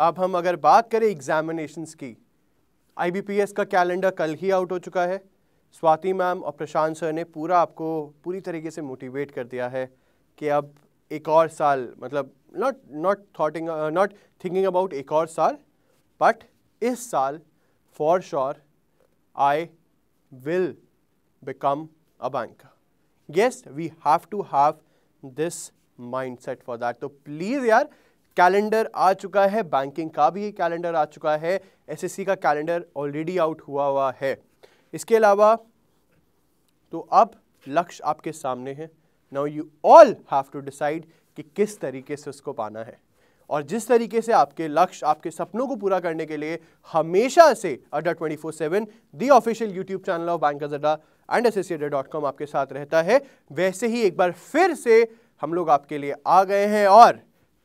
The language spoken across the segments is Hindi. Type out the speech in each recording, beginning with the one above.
अब हम अगर बात करें एग्जामिनेशंस की, IBPS का कैलेंडर कल ही आउट हो चुका है। स्वाति मैम और प्रशांत सर ने पूरा आपको पूरी तरीके से मोटिवेट कर दिया है कि अब एक और साल, मतलब नॉट थिंकिंग अबाउट एक और साल, बट इस साल for sure I will become a banker. Yes, we have to have this mindset for that. तो प्लीज यार, कैलेंडर आ चुका है, बैंकिंग का भी कैलेंडर आ चुका है, SSC का कैलेंडर ऑलरेडी आउट हुआ है। इसके अलावा तो अब लक्ष्य आपके सामने है। Now you all have to decide कि किस तरीके से उसको पाना है, और जिस तरीके से आपके लक्ष्य, आपके सपनों को पूरा करने के लिए हमेशा से अड्डा 24/7 the official YouTube channel of bankers अड्डा एंड associated.com आपके साथ रहता है, वैसे ही एक बार फिर से हम लोग आपके लिए आ गए हैं। और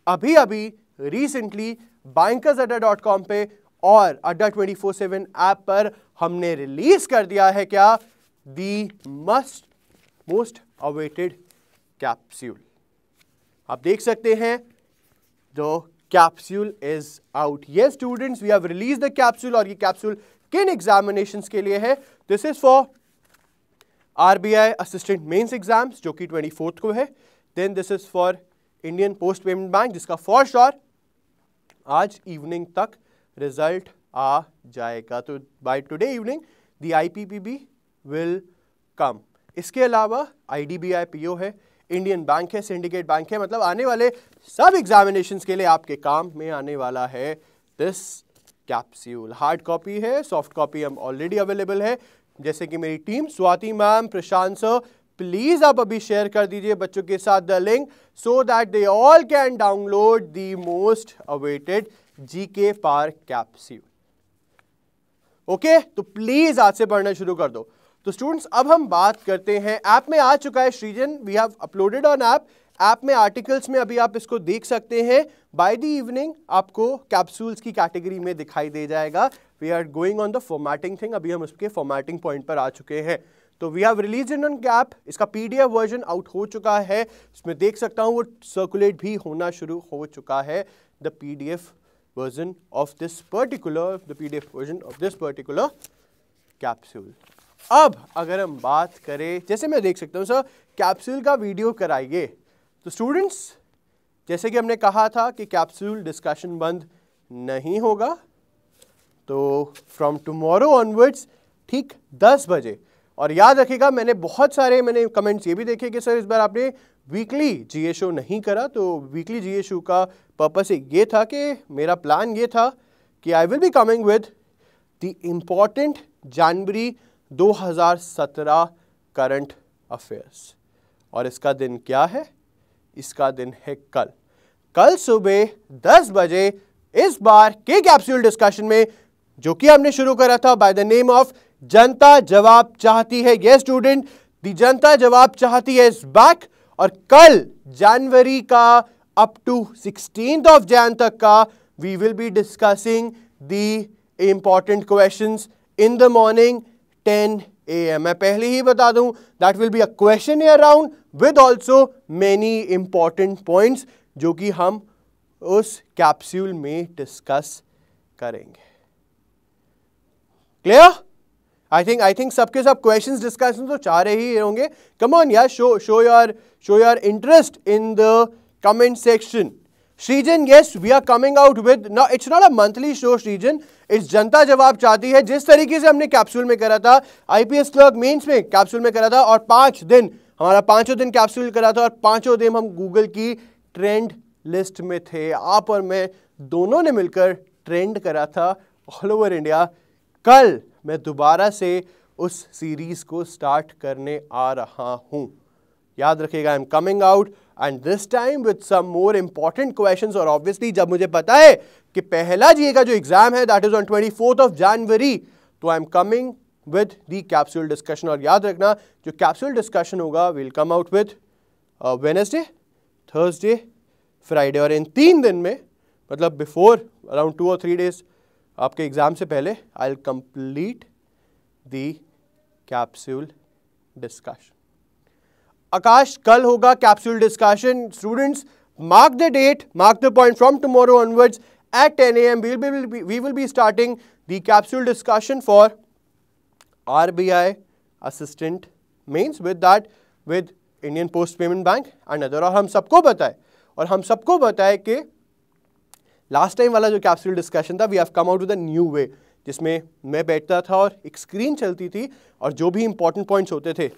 अभी रिसेंटली bankersAdda.com पे और अड्डा 24/7 ऐप पर हमने रिलीज कर दिया है क्या, दी मोस्ट अवेटेड कैप्सूल। आप देख सकते हैं, the capsule is out. Yes students, we have release the capsule, और ये कैप्सूल किन एग्जामिनेशंस के लिए है? This is for RBI assistant mains exams जो कि 24 को है। Then this is for Indian post payment bank, जिसका फॉर श्योर आज इवनिंग तक रिजल्ट आ जाएगा। तो by today evening the IPPB will come. इसके अलावा IDBI PO है, इंडियन बैंक है, सिंडिकेट बैंक है, मतलब आने वाले सब एग्जामिनेशंस के लिए आपके काम में आने वाला है दिस कैप्सूल। हार्ड कॉपी है, सॉफ्ट कॉपी हम ऑलरेडी अवेलेबल है, जैसे कि मेरी team Swati ma'am, Prashant sir, please आप अभी शेयर कर दीजिए बच्चों के साथ the link, so that they all can download the most awaited GK पार कैप्सूल। ओके, तो प्लीज आज से पढ़ना शुरू कर दो। तो स्टूडेंट्स, अब हम बात करते हैं, ऐप में आ चुका है Srijan, we have uploaded on app में आर्टिकल्स में अभी आप इसको देख सकते हैं। बाय द इवनिंग आपको कैप्सूल्स की कैटेगरी में दिखाई दे जाएगा। We are going on the formatting thing, अभी हम उसके फॉर्मेटिंग पॉइंट पर आ चुके हैं। तो we have release in on cap, इसका PDF वर्जन आउट हो चुका है, इसमें देख सकता हूं वो सर्कुलेट भी होना शुरू हो चुका है। The PDF version of this particular capsule. अब अगर हम बात करें, जैसे मैं देख सकता हूं सर कैप्सूल का वीडियो कराइए, तो स्टूडेंट्स जैसे कि हमने कहा था कि कैप्सूल डिस्कशन बंद नहीं होगा, तो फ्रॉम टुमारो ऑनवर्ड्स ठीक 10 बजे। और याद रखिएगा, मैंने कमेंट्स ये भी देखे कि सर इस बार आपने वीकली GA शो नहीं करा। तो वीकली GA शो का पर्पस ये था कि मेरा प्लान ये था कि I will be coming with the important January 2017 current affairs. और इसका दिन क्या है? इसका दिन है कल सुबह 10 बजे इस बार के कैप्सूल डिस्कशन में, जो कि हमने शुरू करा था बाय द नेम ऑफ जनता जवाब चाहती है। यस स्टूडेंट, द जनता जवाब चाहती है इज बैक। और कल जनवरी का up to 16th of Jan तक का we will be discussing the important questions in the morning 10 AM। मैं पहले ही बता दूं, that will be a questionnaire round with also many important points, जो कि हम उस कैप्सूल में डिस्कस करेंगे। क्लियर? आई थिंक सबके सब क्वेश्चंस डिस्कशन तो चाह रहे ही होंगे। कम ऑन यार, show your interest in the comment section. Srijan, yes, we are coming out with, no, it's not a monthly show, Srijan, it's जनता जवाब चाहती है। जिस तरीके से हमने कैप्सूल में करा था, IPS क्लर्क मेंस में कैप्सूल में करा था, और 5 दिन हमारा 5 दिन कैप्सूल करा था, और 5 दिन हम गूगल की ट्रेंड लिस्ट में थे। आप और मैं दोनों ने मिलकर ट्रेंड करा था ऑल ओवर इंडिया। कल मैं दोबारा से उस सीरीज को स्टार्ट करने आ रहा हूं। याद रखिएगा, I am coming out and this time with some more important questions. और ऑब्वियसली जब मुझे पता है कि पहला GA का जो एग्जाम है that is on 24th of January, तो I am coming with the capsule discussion. और याद रखना, जो कैप्सूल डिस्कशन होगा will come out with Wednesday, Thursday, Friday, और इन 3 दिन में, मतलब बिफोर अराउंड 2 or 3 days आपके एग्जाम से पहले, I will complete the capsule discussion. Aakash, कल होगा capsule discussion. Students, mark the date, mark the point, from tomorrow onwards at 10 a.m. we will be starting the capsule discussion for RBI assistant mains with Indian Post Payment Bank and other। और हम सबको बताए कि लास्ट टाइम वाला जो कैप्सूल डिस्कशन था, we have come out with a new way, जिसमें मैं बैठता था और एक स्क्रीन चलती थी और जो भी इंपॉर्टेंट पॉइंट्स होते थे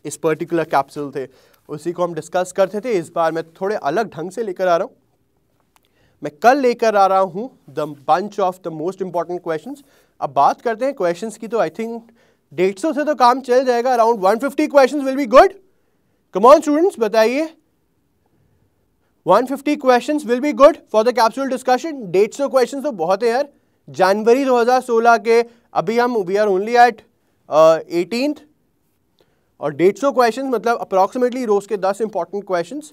इस पर्टिकुलर कैप्सूल थे उसी को हम डिस्कस करते थे। इस बार मैं थोड़े अलग ढंग से लेकर आ रहा हूँ। मैं कल लेकर आ रहा हूँ the bunch of the most important questions. अब बात करते हैं क्वेश्चंस की, तो आई थिंक 150 से तो काम चल जाएगा। Around 150 questions will be good. Come on students, बताइए 150 questions will be good for the capsule discussion. 150 questions तो बहुत है यार। जनवरी 2016 के अभी we are only eight 18th और 150 क्वेश्चंस मतलब अप्रॉक्सीमेटली रोज के 10 important questions.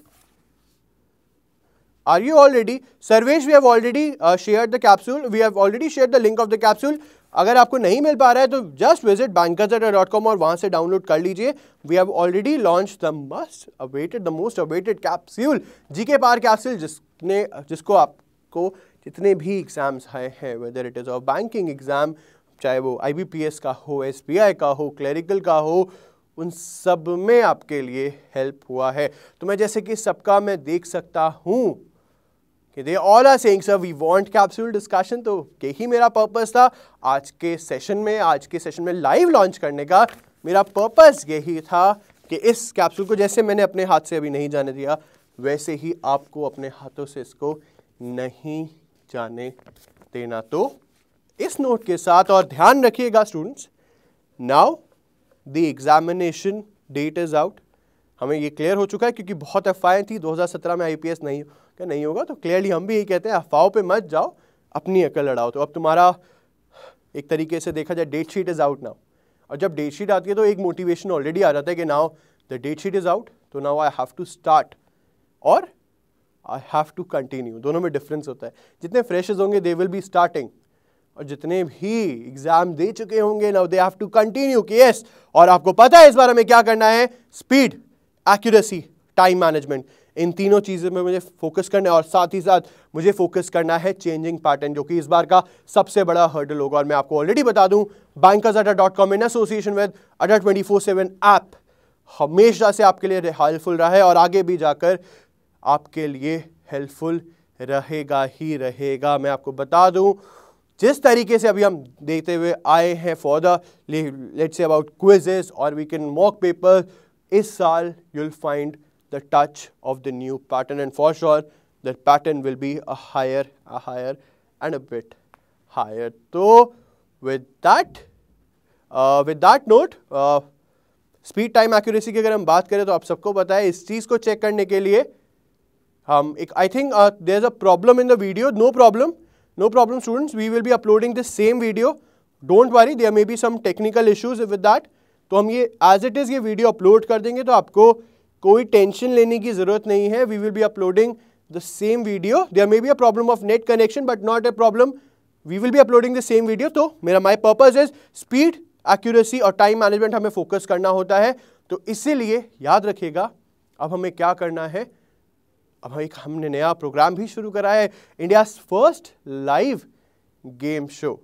Are you all ready? Sarvesh, we have already shared the capsule. We have already shared the link of the capsule. अगर आपको नहीं मिल पा रहा है तो just visit bankers.com और वहाँ से डाउनलोड कर लीजिए। We have already launched the most awaited capsule, GK Power capsule, जिसको आपको जितने भी एग्जाम्स आए हैं, whether it is a banking exam, चाहे वो IBPS का हो, SBI का हो, क्लरिकल का हो, उन सब में आपके लिए हेल्प हुआ है। तो मैं जैसे कि सबका मैं देख सकता हूँ कि they all are saying sir we want capsule discussion. तो यही मेरा पर्पस था आज के सेशन में लाइव लॉन्च करने का। मेरा पर्पस यही था कि इस कैप्सूल को जैसे मैंने अपने हाथ से अभी नहीं जाने दिया, वैसे ही आपको अपने हाथों से इसको नहीं जाने देना। तो इस नोट के साथ, और ध्यान रखिएगा students, now the examination date is out. हमें ये क्लियर हो चुका है क्योंकि बहुत अफवाहें थी 2017 में IPS नहीं होगा, तो क्लियरली हम भी यही कहते हैं अफवाहों पे मत जाओ, अपनी अकल लड़ाओ। तो अब तुम्हारा एक तरीके से देखा जाए date sheet is out now, और जब डेट शीट आती है तो एक मोटिवेशन ऑलरेडी आ जाता है कि now the date sheet is out, तो now I have to start और आई हैव टू कंटिन्यू। दोनों में डिफरेंस होता है। जितने फ्रेशर्स होंगे दे विल बी स्टार्टिंग, और जितने भी एग्जाम दे चुके होंगे now they have to continue कि यस। और आपको पता है इस बार हमें क्या करना है, स्पीड, एक्यूरेसी, टाइम मैनेजमेंट, इन तीनों चीज़ों में मुझे फोकस करना है। और साथ ही साथ मुझे फोकस करना है चेंजिंग पैटर्न, जो कि इस बार का सबसे बड़ा हर्डल होगा। और मैं आपको ऑलरेडी बता दूं, bankers.com इन एसोसिएशन विद अड्डा 24/7 ऐप हमेशा से आपके लिए हेल्पफुल रहा है और आगे भी जाकर आपके लिए हेल्पफुल रहेगा ही रहेगा। मैं आपको बता दूं, जिस तरीके से अभी हम देखते हुए आए हैं for the let's say about quizzes और वी कैन मॉक पेपर, इस साल you'll find the touch of the new pattern, and for sure that pattern will be a higher and a bit higher. So with that note, speed, time, accuracy की अगर हम बात करें तो आप सबको पता है इस चीज़ को चेक करने के लिए हम एक I think there's a problem in the video. No problem students, we will be uploading the same video. Don't worry, there may be some technical issues with that. तो हम ये एज इट इज़ ये वीडियो अपलोड कर देंगे, तो आपको कोई टेंशन लेने की ज़रूरत नहीं है। We will be uploading the same video. There may be a problem of net connection but not a problem, we will be uploading the same video. तो मेरा my purpose is speed, accuracy और टाइम मैनेजमेंट हमें फोकस करना होता है। तो इसीलिए याद रखिएगा अब हमें क्या करना है। अब हमने नया प्रोग्राम भी शुरू करा है, India first live game show.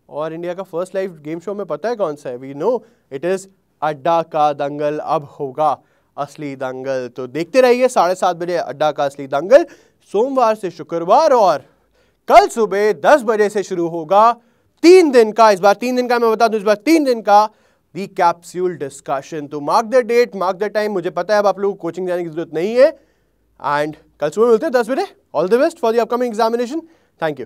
और इंडिया का फर्स्ट लाइव गेम शो में पता है कौन सा है? वी नो इट इज अड्डा का दंगल। अब होगा असली दंगल, तो देखते रहिए 7:30 बजे अड्डा का असली दंगल, सोमवार से शुक्रवार, और कल सुबह 10 बजे से शुरू होगा 3 दिन का, इस बार 3 दिन का मैं बता दूं, इस बार 3 दिन का दी कैप्सूल डिस्कशन। तो mark the date, mark the time. मुझे पता है अब आप लोगों को कोचिंग जाने की जरूरत नहीं है, एंड कल सुबह मिलते हैं 10 बजे। All the best for the upcoming examination. Thank you.